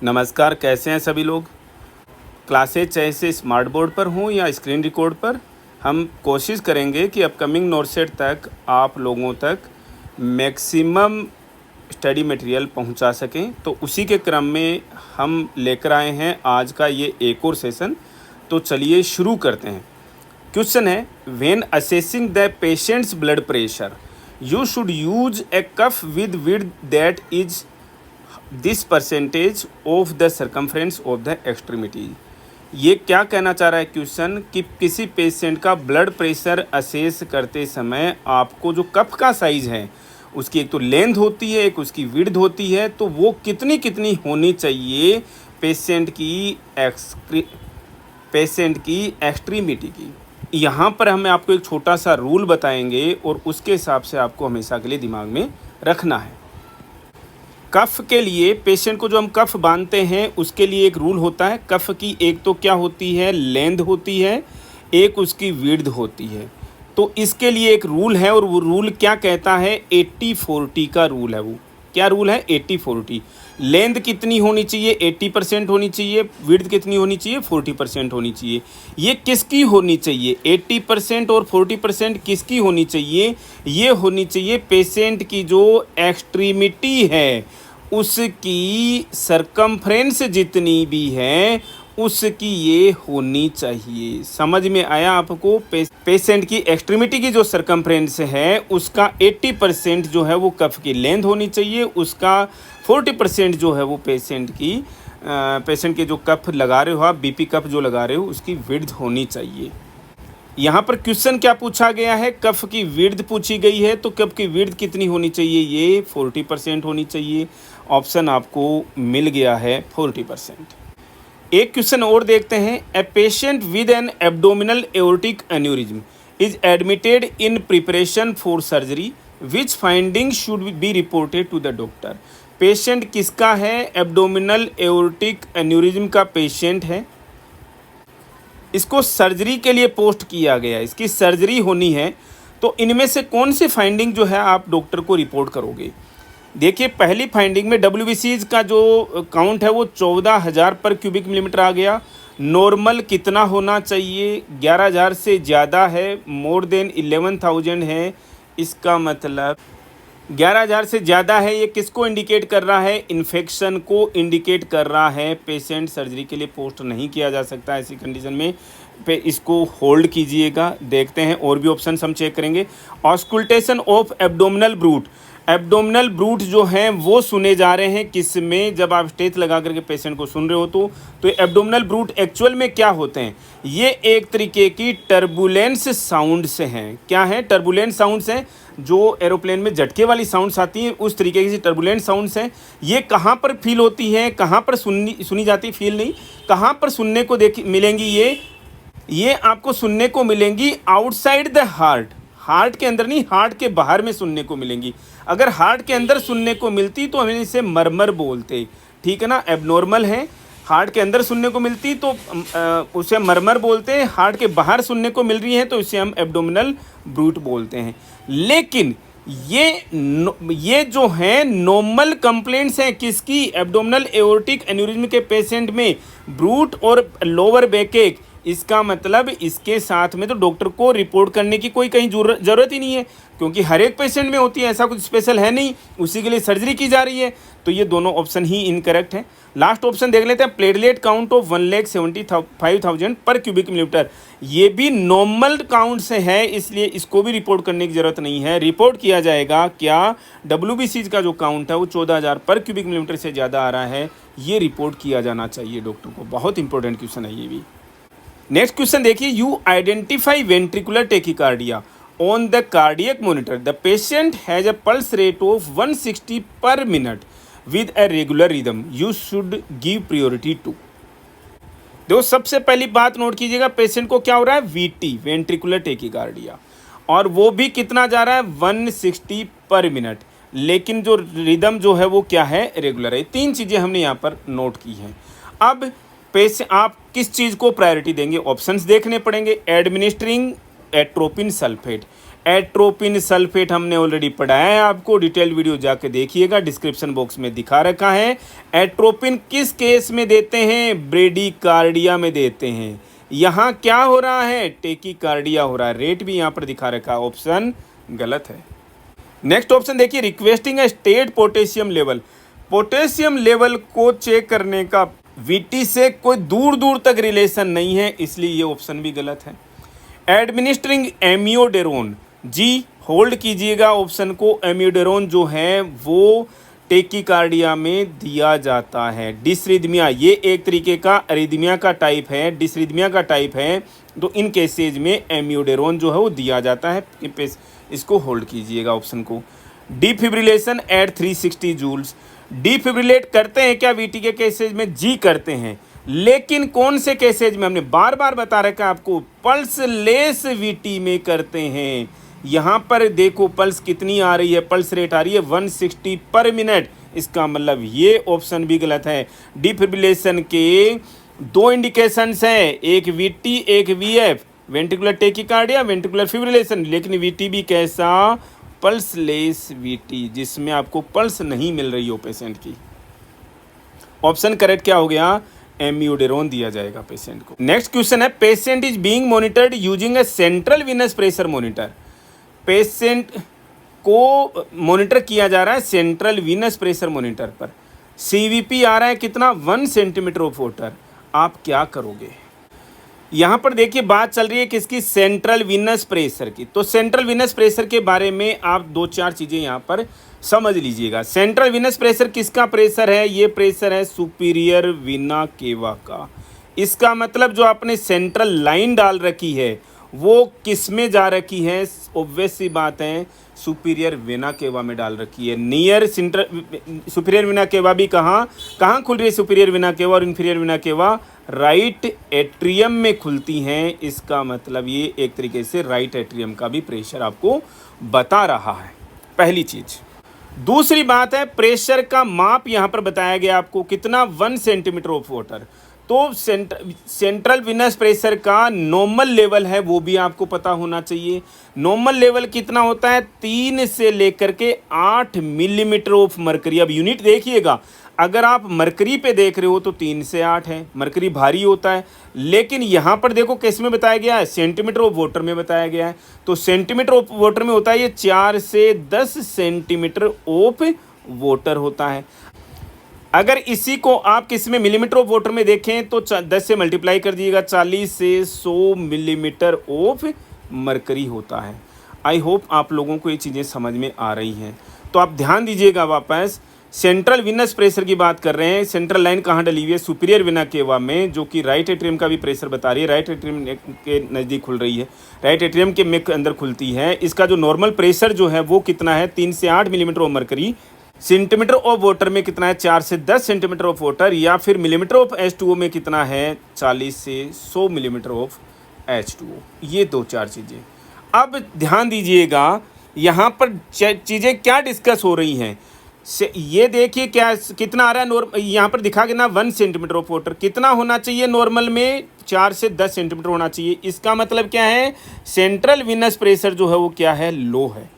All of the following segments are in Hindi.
नमस्कार, कैसे हैं सभी लोग। क्लासेज चाहे से स्मार्ट बोर्ड पर हों या स्क्रीन रिकॉर्ड पर, हम कोशिश करेंगे कि अपकमिंग नोट सेट तक आप लोगों तक मैक्सिमम स्टडी मटेरियल पहुंचा सकें। तो उसी के क्रम में हम लेकर आए हैं आज का ये एक और सेशन। तो चलिए शुरू करते हैं। क्वेश्चन है, when assessing the patient's blood pressure you should use a cuff with width that is this percentage of the circumference of the extremity. ये क्या कहना चाह रहा है क्वेश्चन कि किसी पेशेंट का ब्लड प्रेशर असेस करते समय आपको जो कफ का साइज़ है उसकी एक तो लेंथ होती है, एक उसकी विड्थ होती है, तो वो कितनी कितनी होनी चाहिए पेशेंट की एक्सट्रीमिटी की। यहाँ पर हमें आपको एक छोटा सा रूल बताएंगे और उसके हिसाब से आपको हमेशा के लिए दिमाग में रखना है। कफ के लिए पेशेंट को जो हम कफ बांधते हैं उसके लिए एक रूल होता है। कफ की एक तो क्या होती है, लेंथ होती है, एक उसकी विड्थ होती है। तो इसके लिए एक रूल है और वो रूल क्या कहता है, 80-40 का रूल है। वो क्या रूल है, 80-40। लेंथ कितनी होनी चाहिए, 80% होनी चाहिए। विड्थ कितनी होनी चाहिए, 40% होनी चाहिए। ये किसकी होनी चाहिए, 80% और 40% किसकी होनी चाहिए, ये होनी चाहिए पेशेंट की जो एक्सट्रीमिटी है उसकी सरकमफ्रेंस जितनी भी है उसकी ये होनी चाहिए। समझ में आया आपको। पेशेंट की एक्सट्रीमिटी की जो सरकमफ्रेंस है उसका 80% जो है वो कफ की लेंथ होनी चाहिए, उसका 40% जो है वो पेशेंट के जो कफ लगा रहे हो आप, बीपी कफ जो लगा रहे हो, उसकी विड्थ होनी चाहिए। यहाँ पर क्वेश्चन क्या पूछा गया है, कफ की विड्थ पूछी गई है। तो कफ की विड्थ कितनी होनी चाहिए, ये 40% होनी चाहिए। ऑप्शन आपको मिल गया है 40%। एक क्वेश्चन और देखते हैं। A patient with an abdominal aortic aneurysm is admitted in preparation for surgery, which finding should be reported to the doctor. Patient किसका है, एब्डोमिनल एओर्टिक एन्यूरिज्म का पेशेंट है। इसको सर्जरी के लिए पोस्ट किया गया, इसकी सर्जरी होनी है। तो इनमें से कौन सी फाइंडिंग जो है आप डॉक्टर को रिपोर्ट करोगे। देखिए, पहली फाइंडिंग में WBCs का जो काउंट है वो 14,000 पर क्यूबिक मिलीमीटर आ गया। नॉर्मल कितना होना चाहिए, 11,000 से ज़्यादा है, मोर देन 11,000 है। इसका मतलब 11,000 से ज़्यादा है। ये किसको इंडिकेट कर रहा है, इन्फेक्शन को इंडिकेट कर रहा है। पेशेंट सर्जरी के लिए पोस्ट नहीं किया जा सकता ऐसी कंडीशन में। पे इसको होल्ड कीजिएगा। देखते हैं और भी ऑप्शन हम चेक करेंगे। Auscultation of abdominal bruit, abdominal bruit जो हैं वो सुने जा रहे हैं किस में, जब आप स्टेथ लगा करके पेशेंट को सुन रहे हो तो एब्डोमिनल ब्रूट एक्चुअल में क्या होते हैं, ये एक तरीके की टर्बुलेंस साउंड्स हैं। क्या है, टर्बुलेंस साउंड्स हैं। जो एरोप्लेन में झटके वाली साउंड्स आती हैं उस तरीके की टर्बुलेंट साउंड्स हैं। ये कहाँ पर फील होती हैं, कहाँ पर सुनी जाती, फील नहीं, कहाँ पर सुनने को मिलेंगी, ये आपको सुनने को मिलेंगी आउटसाइड द हार्ट। हार्ट के अंदर नहीं, हार्ट के बाहर में सुनने को मिलेंगी। अगर हार्ट के अंदर सुनने को मिलती तो हमें इसे मरमर बोलते, ठीक है ना। एबनॉर्मल है, हार्ट के अंदर सुनने को मिलती तो उसे मरमर बोलते हैं। हार्ट के बाहर सुनने को मिल रही है तो इसे हम एब्डोमिनल ब्रूट बोलते हैं। लेकिन ये जो है नॉर्मल कंप्लेंट्स हैं किसकी, एब्डोमिनल एओर्टिक एन्यूरिज्म के पेशेंट में ब्रूट और लोअर बैकएक। इसका मतलब इसके साथ में तो डॉक्टर को रिपोर्ट करने की कोई कहीं ज़रूरत ही नहीं है, क्योंकि हर एक पेशेंट में होती है, ऐसा कुछ स्पेशल है नहीं, उसी के लिए सर्जरी की जा रही है। तो ये दोनों ऑप्शन ही इनकरेक्ट हैं। लास्ट ऑप्शन देख लेते हैं, प्लेटलेट काउंट ऑफ 1,75,000 पर क्यूबिक मिलीमीटर। ये भी नॉर्मल काउंट से है, इसलिए इसको भी रिपोर्ट करने की ज़रूरत नहीं है। रिपोर्ट किया जाएगा क्या, WBCs का जो काउंट है वो 14,000 पर क्यूबिक मिलीमीटर से ज़्यादा आ रहा है, ये रिपोर्ट किया जाना चाहिए डॉक्टर को। बहुत इंपॉर्टेंट क्वेश्चन है ये भी। नेक्स्ट क्वेश्चन देखिए, you identify ventricular tachycardia on the cardiac monitor. The patient has a pulse rate of 160 per minute with a regular rhythm, you should give priority to. देखो, सबसे पहली बात नोट कीजिएगा, पेशेंट को क्या हो रहा है, VT वेंट्रिकुलर टेकिकार्डिया, और वो भी कितना जा रहा है, 160 पर मिनट। लेकिन जो रिदम जो है वो क्या है, रेगुलर है। तीन चीज़ें हमने यहाँ पर नोट की हैं। अब आप किस चीज़ को प्रायोरिटी देंगे, ऑप्शंस देखने पड़ेंगे। Administering atropine sulphate, atropine sulphate हमने ऑलरेडी पढ़ाया है आपको, डिटेल वीडियो जाके देखिएगा, डिस्क्रिप्शन बॉक्स में दिखा रखा है। एट्रोपिन किस केस में देते हैं? ब्रेडिकार्डिया में देते हैं। यहाँ क्या हो रहा है? टेकीकार्डिया हो रहा है। रेट भी यहाँ पर दिखा रखा है, ऑप्शन गलत है। नेक्स्ट ऑप्शन देखिए, requesting a state potassium level. Potassium level को चेक करने का वीटी से कोई दूर दूर तक रिलेशन नहीं है, इसलिए ये ऑप्शन भी गलत है। एडमिनिस्ट्रिंग एमियोडेरोन, जी होल्ड कीजिएगा ऑप्शन को, एमियोडेरोन जो है वो टेकीकार्डिया में दिया जाता है। डिसरिदमिया, ये एक तरीके का अरिदमिया का टाइप है, डिसरिदमिया का टाइप है, तो इन केसेज में एमियोडेरोन जो है वो दिया जाता है। इसको होल्ड कीजिएगा ऑप्शन को। डिफिब्रिलेशन एट 360 जूल्स, डिफिब्रिलेट करते हैं क्या वीटी के केसेज में? जी करते हैं, लेकिन कौन से केसेज में? हमने बार बार बता रखा है आपको, पल्स लेस वीटी में करते हैं। यहाँ पर देखो पल्स कितनी आ रही है, पल्स रेट आ रही है 160 पर मिनट, इसका मतलब ये ऑप्शन भी गलत है। डिफिब्रिलेशन के दो इंडिकेशंस हैं, एक वीटी एक VF, ventricular tachycardia, ventricular fibrillation, लेकिन वीटी भी कैसा? पल्स लेस वीटी, जिसमें आपको पल्स नहीं मिल रही हो पेशेंट की। ऑप्शन करेक्ट क्या हो गया? एमियोडेरोन दिया जाएगा पेशेंट को। नेक्स्ट क्वेश्चन है, patient is being monitored using a central Venus pressure monitor. Patient को मॉनिटर किया जा रहा है सेंट्रल वीनस प्रेशर मॉनिटर पर। सीवीपी आ रहा है कितना? 1 सेंटीमीटर ऑफ वाटर। आप क्या करोगे? यहाँ पर देखिए बात चल रही है किसकी? सेंट्रल वीनस प्रेशर की। तो सेंट्रल वीनस प्रेशर के बारे में आप 2-4 चीज़ें यहाँ पर समझ लीजिएगा। सेंट्रल वीनस प्रेशर किसका प्रेशर है? ये प्रेशर है सुपीरियर वीना केवा का। इसका मतलब जो आपने सेंट्रल लाइन डाल रखी है वो किस में जा रखी है? ऑब्वियस सी बात है, सुपीरियर वेना केवा में डाल रखी है। नियर सुपीरियर वेना केवा भी कहाँ खुल रही है? सुपीरियर वेना केवा और inferior vena cava right atrium में खुलती हैं। इसका मतलब ये एक तरीके से राइट एट्रियम का भी प्रेशर आपको बता रहा है, पहली चीज। दूसरी बात है, प्रेशर का माप यहाँ पर बताया गया आपको कितना? 1 सेंटीमीटर ऑफ वाटर। तो सेंट्रल वीनस प्रेशर का नॉर्मल लेवल है वो भी आपको पता होना चाहिए। नॉर्मल लेवल कितना होता है? 3 से लेकर के 8 मिलीमीटर ऑफ मरकरी। अब यूनिट देखिएगा, अगर आप मरकरी पे देख रहे हो तो 3 से 8 है, मरकरी भारी होता है, लेकिन यहाँ पर देखो किस में बताया गया है? सेंटीमीटर ऑफ वाटर में बताया गया है। तो सेंटीमीटर ऑफ वाटर में होता है ये 4 से 10 सेंटीमीटर ऑफ वाटर होता है। अगर इसी को आप किस में मिलीमीटर ऑफ वाटर में देखें तो 10 से मल्टीप्लाई कर दीजिएगा, 40 से 100 मिलीमीटर ऑफ मरकरी होता है। आई होप आप लोगों को ये चीज़ें समझ में आ रही हैं। तो आप ध्यान दीजिएगा, वापस सेंट्रल वीनस प्रेशर की बात कर रहे हैं। सेंट्रल लाइन कहाँ डली हुई है? सुपीरियर वेना केवा में, जो कि राइट एट्रियम का भी प्रेशर बता रही है। राइट एट्रियम के नज़दीक खुल रही है, राइट एट्रियम के में अंदर खुलती है। इसका जो नॉर्मल प्रेशर जो है वो कितना है? 3 से 8 millimetre of mercury. Centimetre of water में कितना है? 4 से 10 सेंटीमीटर ऑफ वाटर। या फिर मिलीमीटर ऑफ H2O में कितना है? 40 से 100 मिलीमीटर ऑफ H2O। ये 2-4 चीज़ें। अब ध्यान दीजिएगा, यहाँ पर चीज़ें क्या डिस्कस हो रही हैं। ये देखिए क्या कितना आ रहा है? यहाँ पर दिखा के ना 1 सेंटीमीटर ऑफ वाटर कितना होना चाहिए? नॉर्मल में 4 से 10 सेंटीमीटर होना चाहिए। इसका मतलब क्या है? सेंट्रल वीनस प्रेशर जो है वो क्या है? लो है।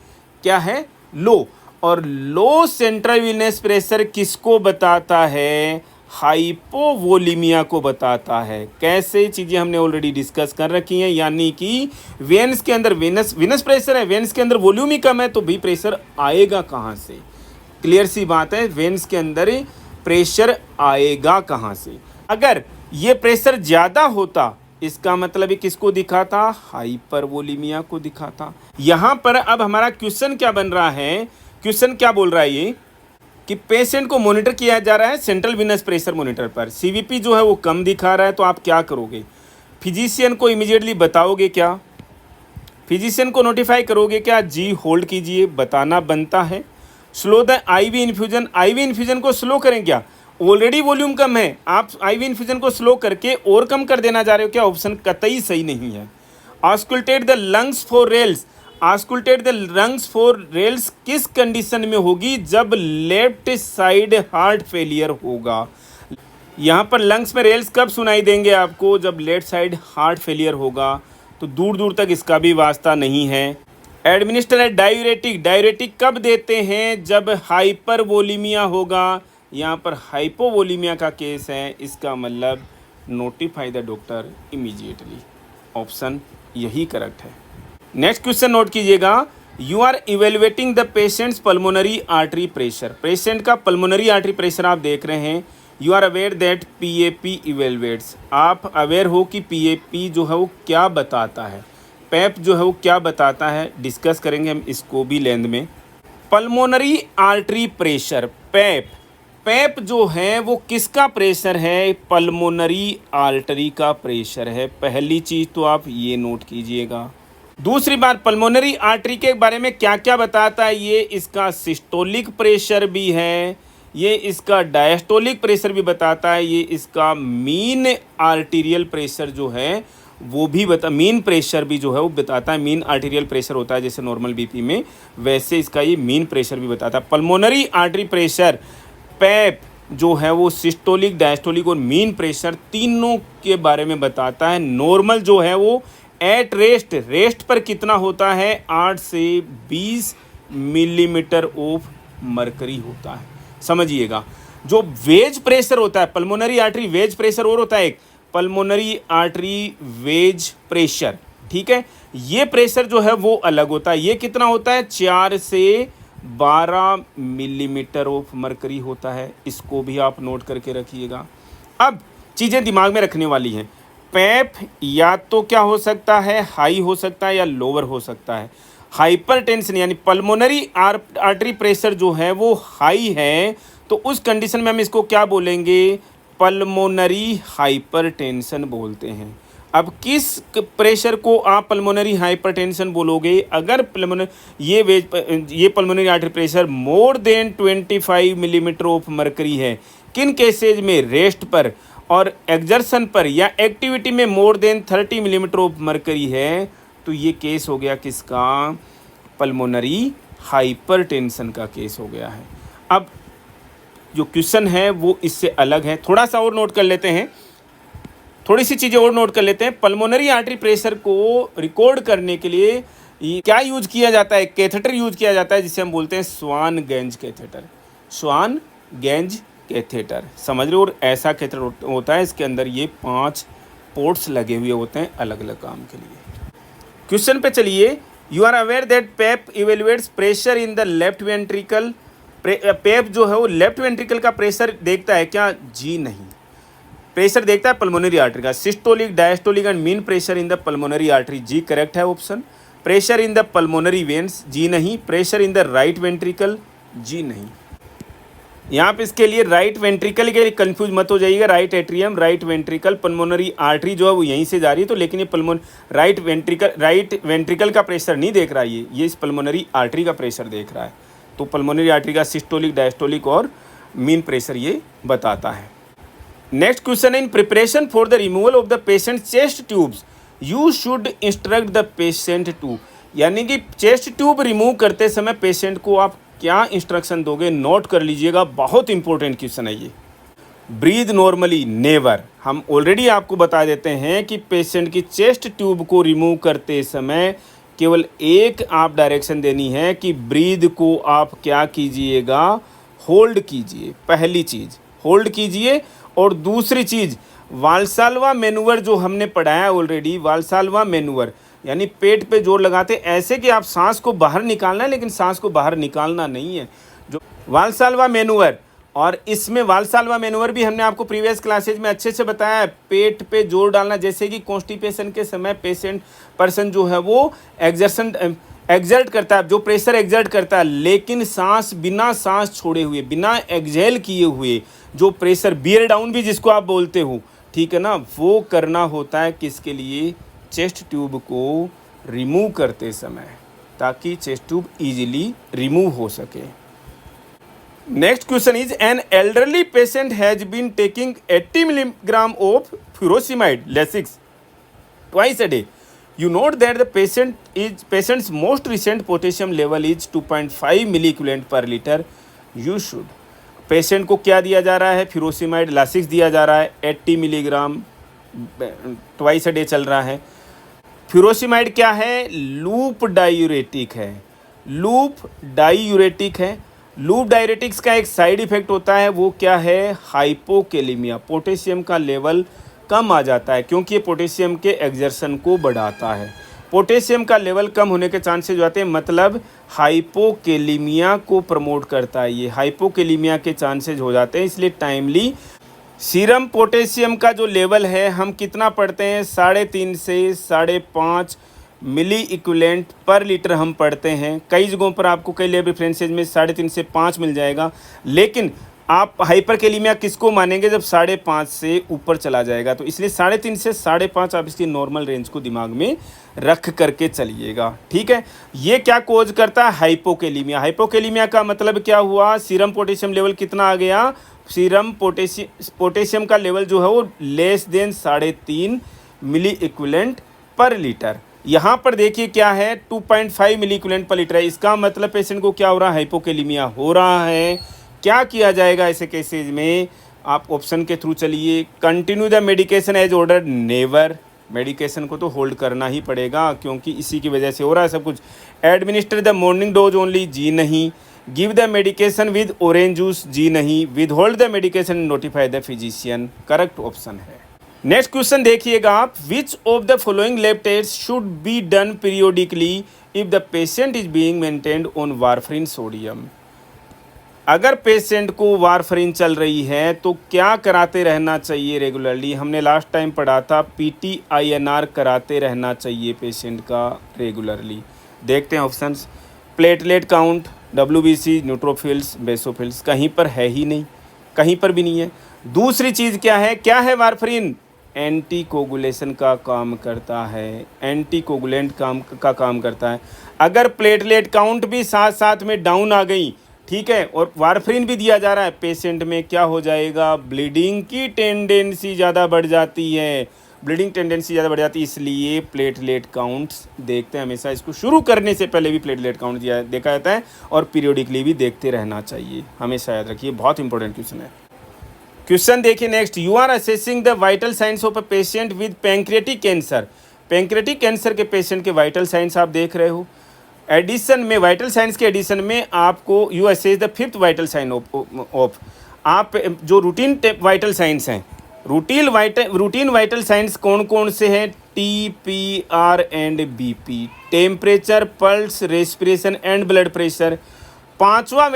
क्या है? लो। और लो सेंट्रल वीनस प्रेशर किसको बताता है? हाइपोवोलीमिया को बताता है। कैसे चीज़ें हमने ऑलरेडी डिस्कस कर रखी हैं, यानी कि वेन्स के अंदर वीनस प्रेशर है, वेन्स के अंदर वॉल्यूम ही कम है, तो भी प्रेशर आएगा कहाँ से? क्लियर सी बात है, वेन्स के अंदर प्रेशर आएगा कहाँ से? अगर ये प्रेशर ज़्यादा होता, इसका मतलब ये किसको दिखाता? हाइपरवोलीमिया को दिखाता। यहाँ पर अब हमारा क्वेश्चन क्या बन रहा है? क्वेश्चन क्या बोल रहा है ये कि पेशेंट को मॉनिटर किया जा रहा है सेंट्रल वीनस प्रेशर मॉनिटर पर। सीवीपी जो है वो कम दिखा रहा है, तो आप क्या करोगे? फिजिशियन को इमीडिएटली बताओगे क्या? फिजिशियन को नोटिफाई करोगे क्या? जी होल्ड कीजिए, बताना बनता है। Slow the IV infusion, IV infusion को स्लो करें क्या? ऑलरेडी वॉल्यूम कम है, आप आईवी इन्फ्यूजन को स्लो करके और कम कर देना जा रहे हो क्या? ऑप्शन कतई सही नहीं है। Auscultate the lungs for rales, auscultate the lungs for rales किस कंडीशन में होगी? जब लेफ्ट साइड हार्ट फेलियर होगा। यहाँ पर लंग्स में रेल्स कब सुनाई देंगे आपको? जब लेफ्ट साइड हार्ट फेलियर होगा। तो दूर दूर तक इसका भी वास्ता नहीं है। एडमिनिस्टर है डायूरेटिक। डायूरेटिक कब देते हैं? जब हाइपरवोलीमिया होगा। यहाँ पर हाइपोवोलीमिया का केस है, इसका मतलब notify the doctor immediately. Option यही करेक्ट है। नेक्स्ट क्वेश्चन नोट कीजिएगा। You are evaluating the patient's pulmonary artery pressure. Patient का पल्मोनरी आर्टरी प्रेशर आप देख रहे हैं। You are aware that PAP evaluates. आप अवेयर हो कि पीएपी जो है वो क्या बताता है, पैप जो है वो क्या बताता है। डिस्कस करेंगे हम इसको भी लेंथ में। Pulmonary artery pressure, PAP. PAP जो है वो किसका प्रेशर है? पल्मोनरी आर्टरी का प्रेशर है। पहली चीज़ तो आप ये नोट कीजिएगा। दूसरी बात, पल्मोनरी आर्टरी के बारे में क्या क्या बताता है? ये इसका सिस्टोलिक प्रेशर भी है, ये इसका डायस्टोलिक प्रेशर भी बताता है, ये इसका मीन आर्टीरियल प्रेशर जो है वो भी मीन प्रेशर भी जो है वो बताता है। मीन आर्टीरियल प्रेशर होता है जैसे नॉर्मल बीपी में, वैसे इसका ये मीन प्रेशर भी बताता है। पल्मोनरी आर्टरी प्रेशर, पैप जो है वो सिस्टोलिक, डायस्टोलिक और मीन प्रेशर तीनों के बारे में बताता है। नॉर्मल जो है वो एट रेस्ट, रेस्ट पर कितना होता है? 8 से 20 मिलीमीटर ऑफ मरकरी होता है। समझिएगा, जो वेज प्रेशर होता है, पल्मोनरी आर्टरी वेज प्रेशर और होता है एक पल्मोनरी आर्टरी वेज प्रेशर, ठीक है। ये प्रेशर जो है वो अलग होता है। ये कितना होता है? 4 से 12 मिलीमीटर ऑफ मरकरी होता है। इसको भी आप नोट करके रखिएगा। अब चीज़ें दिमाग में रखने वाली हैं। पैप या तो क्या हो सकता है? हाई हो सकता है या लोअर हो सकता है। हाइपरटेंशन यानी पल्मोनरी आर्टरी प्रेशर जो है वो हाई है, तो उस कंडीशन में हम इसको क्या बोलेंगे? पल्मोनरी हाइपरटेंशन बोलते हैं। अब किस प्रेशर को आप पल्मोनरी हाइपरटेंशन बोलोगे? अगर ये pulmonary artery pressure more than 25 millimetre of mercury है। किन केसेज में? रेस्ट पर और एक्जर्शन पर या एक्टिविटी में more than 30 millimetre of mercury है, तो ये केस हो गया किसका? पल्मोनरी हाइपरटेंशन का केस हो गया है। अब जो क्वेश्चन है वो इससे अलग है, थोड़ा सा और नोट कर लेते हैं, थोड़ी सी चीज़ें और नोट कर लेते हैं। पल्मोनरी आर्टरी प्रेशर को रिकॉर्ड करने के लिए क्या यूज किया जाता है? कैथेटर यूज किया जाता है, जिसे हम बोलते हैं स्वान गेंज कैथेटर। स्वान गेंज कैथेटर, समझ रहे हो? और ऐसा कैथेटर होता है, इसके अंदर ये 5 पोर्ट्स लगे हुए होते हैं अलग अलग काम के लिए। क्वेश्चन पे चलिए। You are aware that PAP evaluates pressure in the left ventricle. PAP जो है वो लेफ्ट वेंट्रिकल का प्रेशर देखता है क्या? जी नहीं। प्रेशर देखता है पल्मोनरी आर्टरी का, systolic, diastolic and mean pressure in the pulmonary artery. जी करेक्ट है option. Pressure in the pulmonary veins, जी नहीं। Pressure in the right ventricle, जी नहीं। यहाँ पे इसके लिए राइट वेंट्रिकल के लिए कंफ्यूज मत हो जाइएगा। Right atrium, right ventricle, pulmonary artery जो है वो यहीं से जा रही है, तो लेकिन ये राइट वेंट्रिकल का प्रेशर नहीं देख रहा है, ये इस पल्मोनरी आर्टरी का प्रेशर देख रहा है। तो पल्मोनरी आर्टरी का सिस्टोलिक, डायस्टोलिक और मीन प्रेशर ये बताता है। नेक्स्ट क्वेश्चन है, in preparation for the removal of the patient chest tubes you should instruct the patient to. यानी कि चेस्ट ट्यूब रिमूव करते समय पेशेंट को आप क्या इंस्ट्रक्शन दोगे? नोट कर लीजिएगा, बहुत इंपॉर्टेंट क्वेश्चन है ये। Breathe normally, never. हम ऑलरेडी आपको बता देते हैं कि पेशेंट की चेस्ट ट्यूब को रिमूव करते समय केवल एक आप डायरेक्शन देनी है कि ब्रीद को आप क्या कीजिएगा? होल्ड कीजिए। पहली चीज़ होल्ड कीजिए। और दूसरी चीज़ वाल्साल्वा मैनूवर जो हमने पढ़ाया ऑलरेडी, वाल्साल्वा मैनूवर यानी पेट पे जोर लगाते ऐसे कि आप सांस को बाहर निकालना है, लेकिन सांस को बाहर निकालना नहीं है, जो वाल्साल्वा मैनूवर। और इसमें वाल्साल्वा मैनूवर भी हमने आपको प्रीवियस क्लासेज में अच्छे से बताया है। पेट पे जोर डालना, जैसे कि कॉन्स्टिपेशन के समय पर्सन जो है वो एग्जर्ट करता है, जो प्रेशर एग्जर्ट करता है, लेकिन सांस बिना सांस छोड़े हुए, बिना एक्सहेल किए हुए, जो प्रेशर बियर डाउन भी जिसको आप बोलते हो, ठीक है ना, वो करना होता है किसके लिए? चेस्ट ट्यूब को रिमूव करते समय, ताकि चेस्ट ट्यूब इजीली रिमूव हो सके। Next question is, an elderly patient has been taking 80 milligram of furosemide Lasix twice a day. You note that the patient's most recent potassium level is 2.5 मिलीक्यूलेंट पर लीटर. You should. पेशेंट को क्या दिया जा रहा है? फ्यूरोसिमाइड लासिक्स दिया जा रहा है 80 मिलीग्राम ट्वाइस अ डे चल रहा है। फ्यूरोसिमाइड क्या है? लूप डायूरेटिक है। लूप डायूरेटिक है। लूप डायूरेटिक्स का एक साइड इफेक्ट होता है, वो क्या है? हाइपोकेलिमिया। पोटेशियम का लेवल कम आ जाता है क्योंकि ये पोटेशियम के एक्सर्शन को बढ़ाता है। पोटेशियम का लेवल कम होने के चांसेस हो जाते हैं, मतलब हाइपोकेलिमिया को प्रमोट करता है। ये हाइपोकेलिमिया के चांसेस हो जाते हैं, इसलिए टाइमली सीरम पोटेशियम का जो लेवल है हम कितना पढ़ते हैं? 3.5 से 5.5 मिली इक्विवेलेंट पर लीटर हम पढ़ते हैं। कई जगहों पर आपको कई लैब रेफरेंसेज में 3.5 से 5 मिल जाएगा, लेकिन आप हाइपरकेलिमिया किसको मानेंगे? जब 5.5 से ऊपर चला जाएगा। तो इसलिए 3.5 से 5.5 आप इसकी नॉर्मल रेंज को दिमाग में रख करके चलिएगा, ठीक है। ये क्या कोज करता है? हाइपोकेलिमिया। हाइपोकेलिमिया का मतलब क्या हुआ? सीरम पोटेशियम लेवल कितना आ गया? सीरम पोटेशियम का लेवल जो है वो लेस देन 3.5 मिली इक्विवेलेंट पर लीटर। यहाँ पर देखिए क्या है? 2.5 मिली इक्विवेलेंट पर लीटर है। इसका मतलब पेशेंट को क्या हो रहा है? हाइपोकेलिमिया हो रहा है। क्या किया जाएगा ऐसे केसेज में? आप ऑप्शन के थ्रू चलिए। Continue the medication as order, never. Medication को तो होल्ड करना ही पड़ेगा क्योंकि इसी की वजह से हो रहा है सब कुछ। Administer the morning dose only, जी नहीं। Give the medication with orange juice, जी नहीं। Withhold the medication, notify the physician, correct option है। नेक्स्ट क्वेश्चन देखिएगा आप, which of the following lab test should be done periodically if the patient is being maintained on warfarin sodium. अगर पेशेंट को वारफरिन चल रही है तो क्या कराते रहना चाहिए रेगुलरली? हमने लास्ट टाइम पढ़ा था PTINR कराते रहना चाहिए पेशेंट का रेगुलरली। देखते हैं options. Platelet count, WBC, neutrophils, basophils, कहीं पर है ही नहीं, कहीं पर भी नहीं है। दूसरी चीज़ क्या है? क्या है वारफरिन? एंटी कोगुलेशन का काम करता है, एंटी कोगुलेंट का काम करता है। अगर प्लेटलेट काउंट भी साथ साथ में डाउन आ गई, ठीक है, और वारफरिन भी दिया जा रहा है, पेशेंट में क्या हो जाएगा? ब्लीडिंग की टेंडेंसी ज़्यादा बढ़ जाती है। ब्लीडिंग टेंडेंसी ज़्यादा बढ़ जाती है, इसलिए प्लेटलेट काउंट्स देखते हैं हमेशा। इसको शुरू करने से पहले भी प्लेटलेट काउंट देखा जाता है और पीरियोडिकली भी देखते रहना चाहिए, हमेशा याद रखिए, बहुत इंपॉर्टेंट क्वेश्चन है। क्वेश्चन देखिए next, you are assessing the vital signs of a patient with pancreatic cancer. Pancreatic cancer के पेशेंट के वाइटल साइंस आप देख रहे हो। एडिशन में, वाइटल साइंस के एडिशन में आपको you assess the 5th vital sign of आप जो रूटीन वाइटल साइंस हैं, रूटीन वाइटल साइंस कौन कौन से हैं? TPR and BP, temperature, pulse, respiration and blood pressure. 5वां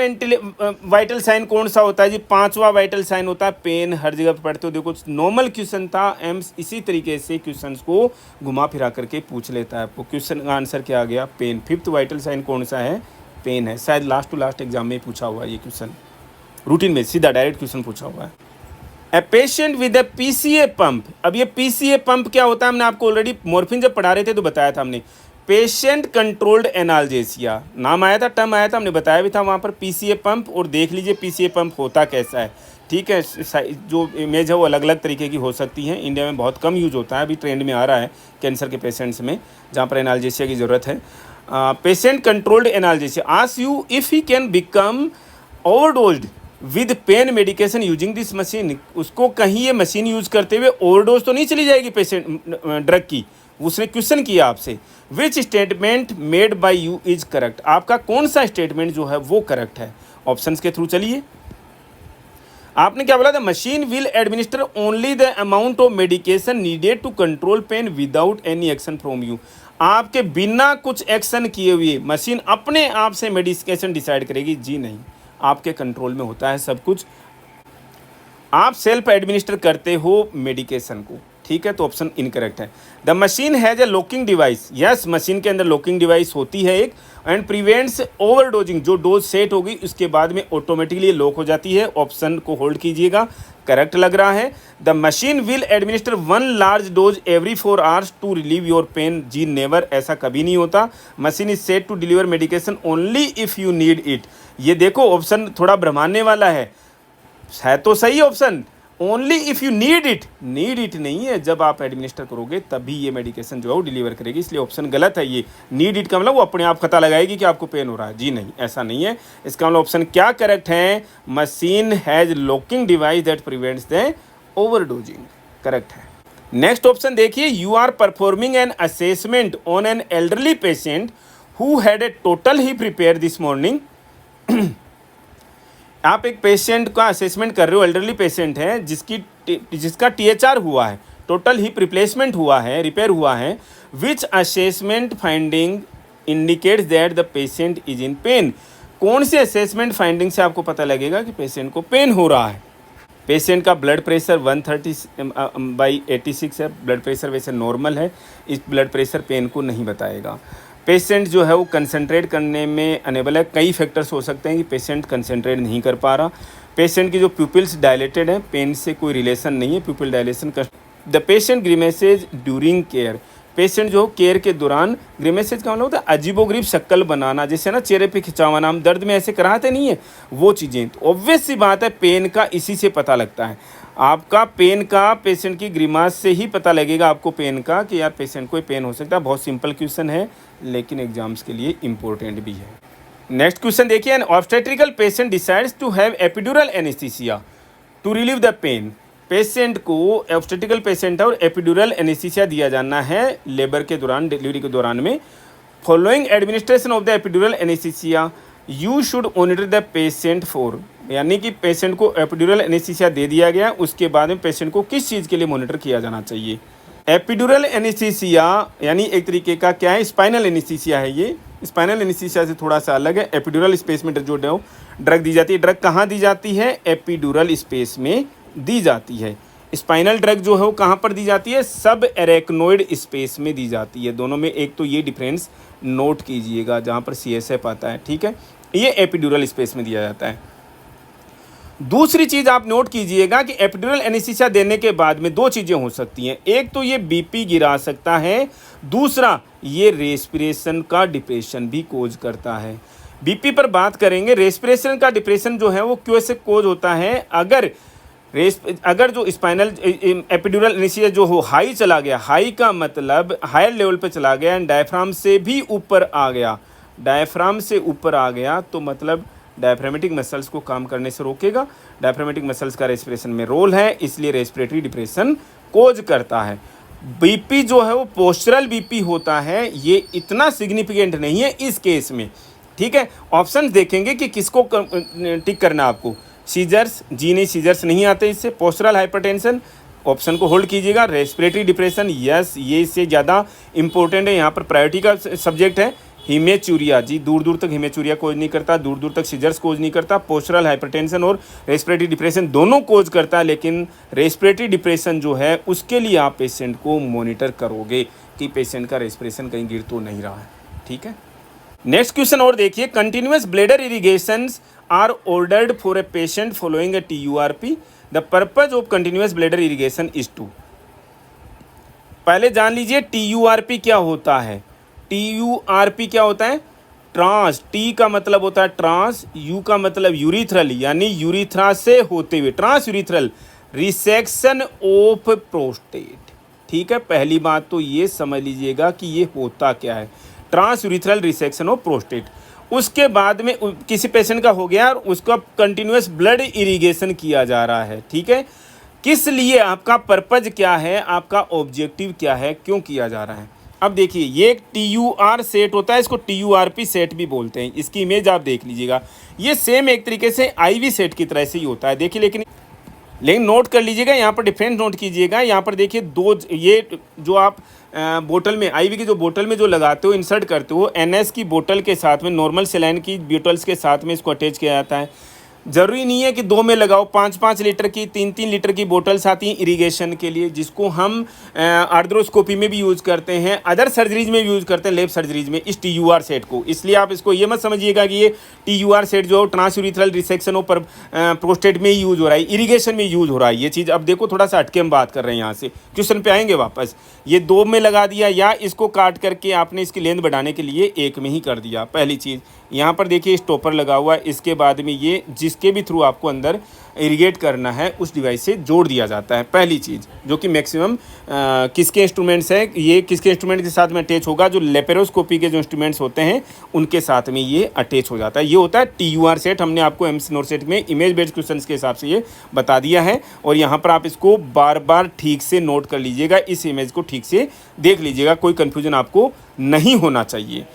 वाइटल साइन कौन सा होता है जी? 5वां वाइटल साइन होता है पेन। हर जगह पर पढ़ते हो, देखो नॉर्मल क्वेश्चन था, एम्स इसी तरीके से क्वेश्चंस को घुमा फिरा करके पूछ लेता है आपको। क्वेश्चन का आंसर क्या आ गया? पेन। 5th वाइटल साइन कौन सा है? पेन है। शायद लास्ट टू लास्ट एग्जाम में पूछा हुआ है ये क्वेश्चन, रूटीन में सीधा डायरेक्ट क्वेश्चन पूछा हुआ है। ए patient with A PCA pump. अब ये PCA पंप क्या होता है? हमने आपको ऑलरेडी मॉर्फिन जब पढ़ा रहे थे तो बताया था हमने। पेशेंट कंट्रोल्ड एनाल्जेसिया नाम आया था, टर्म आया था, हमने बताया भी था वहाँ पर PCA पंप। और देख लीजिए PCA पंप होता कैसा है, ठीक है। जो इमेज है वो अलग अलग तरीके की हो सकती है। इंडिया में बहुत कम यूज होता है, अभी ट्रेंड में आ रहा है कैंसर के पेशेंट्स में जहाँ पर एनाल्जेसिया की ज़रूरत है। Patient controlled analgesia, ask you if he can become overdosed with pain medication using this machine. उसको कहीं ये मशीन यूज करते हुए ओवरडोज तो नहीं चली जाएगी पेशेंट ड्रग की? उसने क्वेश्चन किया आपसे, which statement made by you is correct. आपका कौन सा स्टेटमेंट जो है वो करेक्ट है? ऑप्शंस के थ्रू चलिए। आपने क्या बोला था? Machine will administer only the amount of medication needed to control pain without any action from you. आपके बिना कुछ एक्शन किए हुए मशीन अपने आप से मेडिकेशन डिसाइड करेगी? जी नहीं, आपके कंट्रोल में होता है सब कुछ। आप सेल्फ एडमिनिस्टर करते हो मेडिकेशन को, ठीक है। तो ऑप्शन इनकरेक्ट है। The machine has a locking device, yes machine के अंदर लॉकिंग डिवाइस होती है एक, एंड प्रिवेंट्स ओवरडोजिंग। जो डोज सेट होगी उसके बाद में ऑटोमेटिकली लॉक हो जाती है। ऑप्शन को होल्ड कीजिएगा, करेक्ट लग रहा है। The machine will administer 1 large dose every 4 hours to relieve your pain. जी नेवर, ऐसा कभी नहीं होता। Machine is set to deliver medication only if you need it. ये देखो ऑप्शन थोड़ा भ्रमाने वाला है तो सही option, only if you need it. Need it नहीं है, जब आप एडमिनिस्टर करोगे तभी ये मेडिकेशन जो है वो डिलीवर करेगी, इसलिए ऑप्शन गलत है ये। नीड इट का मतलब वो अपने आप पता लगाएगी कि आपको पेन हो रहा है। जी नहीं, ऐसा नहीं है। इसका मतलब ऑप्शन क्या करेक्ट है? Machine has locking device that prevents the overdosing, correct है। नेक्स्ट ऑप्शन देखिए, you are performing an assessment on an elderly patient who had a total hip repair this morning. आप एक पेशेंट का असेसमेंट कर रहे हो, एल्डरली पेशेंट है जिसका THR हुआ है, टोटल हिप रिप्लेसमेंट हुआ है, रिपेयर हुआ है, विच assessment finding indicates that the patient is in pen. कौन से असेसमेंट फाइंडिंग से आपको पता लगेगा कि पेशेंट को पेन हो रहा है? पेशेंट का ब्लड प्रेशर 130/86 है, ब्लड प्रेशर वैसे नॉर्मल है, इस ब्लड प्रेशर पेन को नहीं बताएगा। पेशेंट जो है वो कंसंट्रेट करने में अनेबल है, कई फैक्टर्स हो सकते हैं कि पेशेंट कंसंट्रेट नहीं कर पा रहा। पेशेंट की जो प्यूपिल्स डायलेटेड है, पेन से कोई रिलेशन नहीं है, प्यूपिल डायलेशन का। The patient grimaces during care, patient जो केयर के दौरान, ग्रीमेसेज का मतलब होता है अजीबोगरीब शक्ल बनाना, जैसे ना चेहरे पे खिंचावा, हम दर्द में ऐसे कराते नहीं है वो चीज़ें। तो ऑब्वियस सी बात है पेन का इसी से पता लगता है। आपका पेन का पेशेंट की ग्रीमास से ही पता लगेगा आपको पेन का, कि यार पेशेंट को पेन हो सकता है। बहुत सिंपल क्वेश्चन है लेकिन एग्जाम्स के लिए इम्पोर्टेंट भी है। नेक्स्ट क्वेश्चन देखिए, an obstetrical patient decides to have epidural anaesthesia to relieve the pain. Patient को, ऑब्स्टेट्रिकल पेशेंट है और एपिड्यूरल एनेस्थीसिया दिया जाना है लेबर के दौरान, डिलीवरी के दौरान में। Following administration of the epidural anaesthesia you should monitor the patient for, यानी कि पेशेंट को एपिड्यूरल एनेस्थीसिया दे दिया गया, उसके बाद में पेशेंट को किस चीज़ के लिए मॉनिटर किया जाना चाहिए? एपिड्यूरल एनेस्थीसिया यानी एक तरीके का क्या है, स्पाइनल एनेस्थीसिया है। ये स्पाइनल एनेस्थीसिया से थोड़ा सा अलग है। एपिड्यूरल स्पेस में जो ड्रग दी जाती है, ड्रग कहाँ दी जाती है? एपिड्यूरल स्पेस में दी जाती है। स्पाइनल ड्रग जो है वो कहाँ पर दी जाती है? सब एरेक्नोइड स्पेस में दी जाती है। दोनों में एक तो ये डिफरेंस नोट कीजिएगा जहाँ पर CSF आता है, ठीक है, ये एपिड्यूरल स्पेस में दिया जाता है। दूसरी चीज़ आप नोट कीजिएगा कि एपिड्यूरल एनेस्थीसिया देने के बाद में दो चीज़ें हो सकती हैं, एक तो ये BP गिरा सकता है, दूसरा ये रेस्पिरेशन का डिप्रेशन भी कोज करता है। BP पर बात करेंगे, रेस्पिरेशन का डिप्रेशन जो है वो क्यों से कोज होता है? अगर जो स्पाइनल एपिड्यूरल एनेस्थीसिया जो हो हाई चला गया, हाई का मतलब हायर लेवल पे चला गया एंड डायफ्राम से भी ऊपर आ गया, डायफ्राम से ऊपर आ गया तो मतलब डायफ्रामेटिक मसल्स को काम करने से रोकेगा। डायफ्रामेटिक मसल्स का रेस्पिरेशन में रोल है, इसलिए रेस्पिरेटरी डिप्रेशन कोज करता है। BP जो है वो पोस्चरल BP होता है, ये इतना सिग्निफिकेंट नहीं है इस केस में, ठीक है। ऑप्शन देखेंगे कि किसको टिक करना है आपको, सीजर्स, जी नहीं, सीजर्स नहीं आते इससे। पोस्चरल हाइपरटेंशन, ऑप्शन को होल्ड कीजिएगा। रेस्पिरेटरी डिप्रेशन, यस, ये इससे ज़्यादा इंपॉर्टेंट है, यहाँ पर प्रायोरिटी का सब्जेक्ट है। हीमेचूरिया, जी दूर दूर तक हीमेचूरिया कोज नहीं करता, दूर दूर तक सीजर्स कोज नहीं करता। पोस्चरल हाइपरटेंशन और रेस्पिरेटरी डिप्रेशन दोनों कोज करता है, लेकिन रेस्पिरेटरी डिप्रेशन जो है उसके लिए आप पेशेंट को मॉनिटर करोगे कि पेशेंट का रेस्पिरेशन कहीं गिर तो नहीं रहा है, ठीक है। नेक्स्ट क्वेश्चन और देखिए, continuous bladder irrigations are ordered for a patient following a TURP। The purpose of continuous bladder irrigation is to, पहले जान लीजिए TURP क्या होता है। TURP क्या होता है? ट्रांस, T का मतलब होता है ट्रांस, U का मतलब यूरिथ्रल, यानी यूरिथ्रा से होते हुए, trans urethral resection of prostate, ठीक है। पहली बात तो ये समझ लीजिएगा कि ये होता क्या है, trans urethral resection of prostate. उसके बाद में किसी पेशेंट का हो गया और उसका कंटिन्यूअस ब्लड इरिगेशन किया जा रहा है, ठीक है। किस लिए, आपका पर्पज क्या है, आपका ऑब्जेक्टिव क्या है, क्यों किया जा रहा है? अब देखिए, ये एक TUR सेट होता है, इसको TURP सेट भी बोलते हैं। इसकी इमेज आप देख लीजिएगा, ये सेम एक तरीके से IV सेट की तरह से ही होता है, देखिए। लेकिन नोट कर लीजिएगा, यहाँ पर डिफरेंस नोट कीजिएगा। यहाँ पर देखिए दो, ये जो आप बोतल में, IV की जो बोतल में जो लगाते हो, इंसर्ट करते हो, NS की बोतल के साथ में, नॉर्मल सेलाइन की बोतल्स के साथ में इसको अटैच किया जाता है। ज़रूरी नहीं है कि 2 में लगाओ, 5-5 लीटर की, 3-3 लीटर की बोटल्स आती हैं इरिगेशन के लिए, जिसको हम आर्द्रोस्कोपी में भी यूज़ करते हैं, अदर सर्जरीज में भी यूज़ करते हैं, लेब सर्जरीज में, इस TUR सेट को। इसलिए आप इसको ये मत समझिएगा कि ये TUR सेट जो ट्रांसयूरिथ्रल रिसेक्शन पर प्रोस्टेट में ही यूज़ हो रहा है, इरीगेशन में यूज़ हो रहा है ये चीज़। अब देखो, थोड़ा सा हटके हम बात कर रहे हैं, यहाँ से क्वेश्चन पे आएंगे वापस। ये 2 में लगा दिया या इसको काट करके आपने इसकी लेंथ बढ़ाने के लिए 1 में ही कर दिया, पहली चीज़। यहाँ पर देखिए स्टॉपर लगा हुआ है, इसके बाद में ये जिसके भी थ्रू आपको अंदर इरिगेट करना है उस डिवाइस से जोड़ दिया जाता है। पहली चीज़ जो कि मैक्सिमम किसके इंस्ट्रूमेंट्स है, ये किसके इंस्ट्रूमेंट के साथ में अटैच होगा, जो लेपेरोस्कोपी के जो इंस्ट्रूमेंट्स होते हैं उनके साथ में ये अटैच हो जाता है। ये होता है TUR सेट। हमने आपको एमसी नोट सेट में इमेज बेस्ड क्वेश्चन के हिसाब से ये बता दिया है, और यहाँ पर आप इसको बार बार ठीक से नोट कर लीजिएगा, इस इमेज को ठीक से देख लीजिएगा, कोई कन्फ्यूजन आपको नहीं होना चाहिए।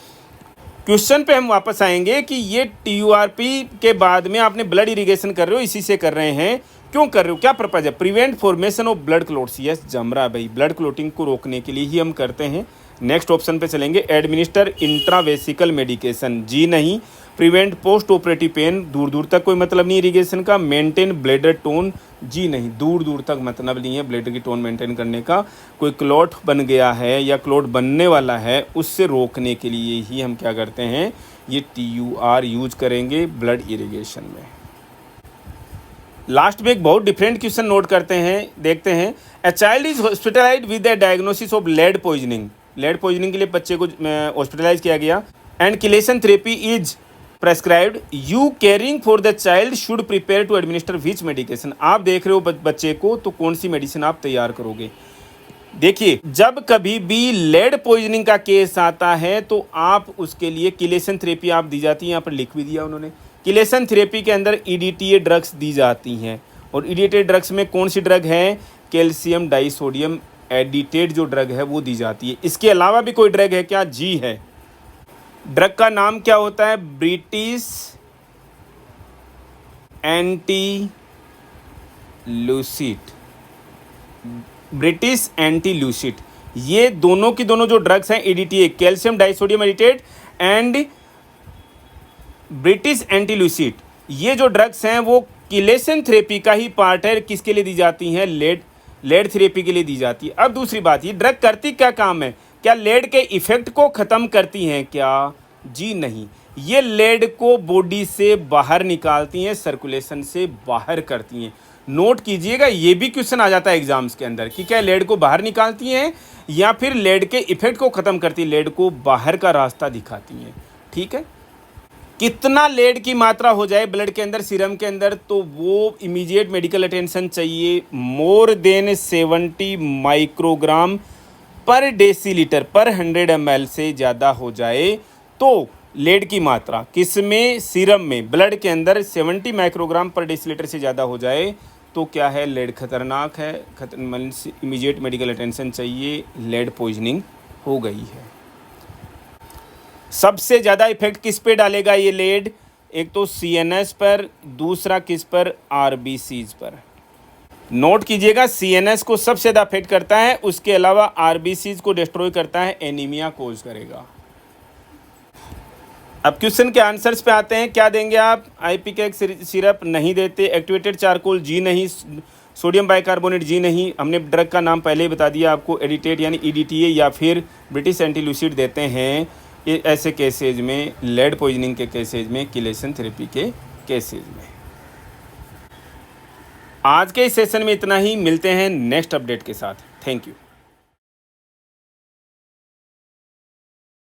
क्वेश्चन पे हम वापस आएंगे कि ये TURP के बाद में आपने ब्लड इरिगेशन कर रहे हो, इसी से कर रहे हैं, क्यों कर रहे हो, क्या पर्पज है? Prevent formation of blood clots. Yes, जम रहा है भाई, ब्लड क्लोटिंग को रोकने के लिए ही हम करते हैं। नेक्स्ट ऑप्शन पे चलेंगे, एडमिनिस्टर इंट्रावेसिकल मेडिकेशन। जी नहीं। प्रिवेंट पोस्ट ऑपरेटिव पेन, दूर दूर तक कोई मतलब नहीं इरिगेशन का। मेंटेन ब्लेडर टोन, जी नहीं, दूर दूर तक मतलब नहीं है ब्लेडर की टोन मेंटेन करने का। कोई क्लॉट बन गया है या क्लॉट बनने वाला है, उससे रोकने के लिए ही हम क्या करते हैं, ये TUR यूज करेंगे ब्लड इरिगेशन में। लास्ट में एक बहुत डिफरेंट क्वेश्चन नोट करते हैं, देखते हैं। A child is hospitalized with the diagnosis of lead poisoning. Lead poisoning के लिए बच्चे को हॉस्पिटलाइज किया गया, and chelation therapy is prescribed. You caring for the child should prepare to administer which medication. आप देख रहे हो बच्चे को, तो कौन सी मेडिसिन आप तैयार करोगे? देखिए, जब कभी भी लेड पॉइजनिंग का केस आता है तो आप उसके लिए किलेशन थेरेपी आप दी जाती है। यहाँ पर लिख भी दिया उन्होंने। किलेशन थेरेपी के अंदर EDTA ड्रग्स दी जाती हैं, और EDTA ड्रग्स में कौन सी ड्रग है? कैल्शियम डाइसोडियम एडिटेट जो ड्रग है वो दी जाती है। इसके अलावा भी कोई ड्रग है क्या? जी है। ड्रग का नाम क्या होता है? British anti Lewisite. British anti Lewisite, ये दोनों की दोनों जो ड्रग्स हैं EDTA, calcium disodium edetate and British anti Lewisite, ये जो ड्रग्स हैं वो किलेशन थेरेपी का ही पार्ट है। किसके लिए दी जाती हैं? लेड थेरेपी के लिए दी जाती है। अब दूसरी बात, ये ड्रग करती क्या काम है? क्या लेड के इफेक्ट को ख़त्म करती हैं क्या? जी नहीं, ये लेड को बॉडी से बाहर निकालती हैं, सर्कुलेशन से बाहर करती हैं। नोट कीजिएगा, ये भी क्वेश्चन आ जाता है एग्जाम्स के अंदर कि क्या लेड को बाहर निकालती हैं या फिर लेड के इफेक्ट को ख़त्म करती है, लेड को बाहर का रास्ता दिखाती हैं। ठीक है, कितना लेड की मात्रा हो जाए ब्लड के अंदर, सीरम के अंदर, तो वो इमीडिएट मेडिकल अटेंशन चाहिए। मोर देन 70 माइक्रोग्राम पर डेसीलीटर पर 100 ml से ज़्यादा हो जाए तो लेड की मात्रा किसमें? सीरम में, ब्लड के अंदर 70 माइक्रोग्राम पर डेसीलीटर से ज़्यादा हो जाए तो क्या है? लेड खतरनाक है, इमीडिएट मेडिकल अटेंशन चाहिए, लेड पॉइजनिंग हो गई है। सबसे ज़्यादा इफेक्ट किस पे डालेगा ये लेड? एक तो CNS पर, दूसरा किस पर? RBCs पर। नोट कीजिएगा, CNS को सबसे ज़्यादा अफेक्ट करता है, उसके अलावा RBCs को डिस्ट्रॉय करता है, एनीमिया कोज करेगा। अब क्वेश्चन के आंसर्स पे आते हैं। क्या देंगे आप? आइपिकेक सिरप नहीं देते। एक्टिवेटेड चारकोल, जी नहीं। सोडियम बाइकार्बोनेट, जी नहीं। हमने ड्रग का नाम पहले ही बता दिया आपको, एडिटेट यानी EDTA या फिर ब्रिटिश एंटी लूसिड देते हैं ऐसे केसेज में, लेड पॉइजनिंग के केसेज में, किलेशन थेरेपी के केसेज में। आज के इस सेशन में इतना ही, मिलते हैं नेक्स्ट अपडेट के साथ। Thank you.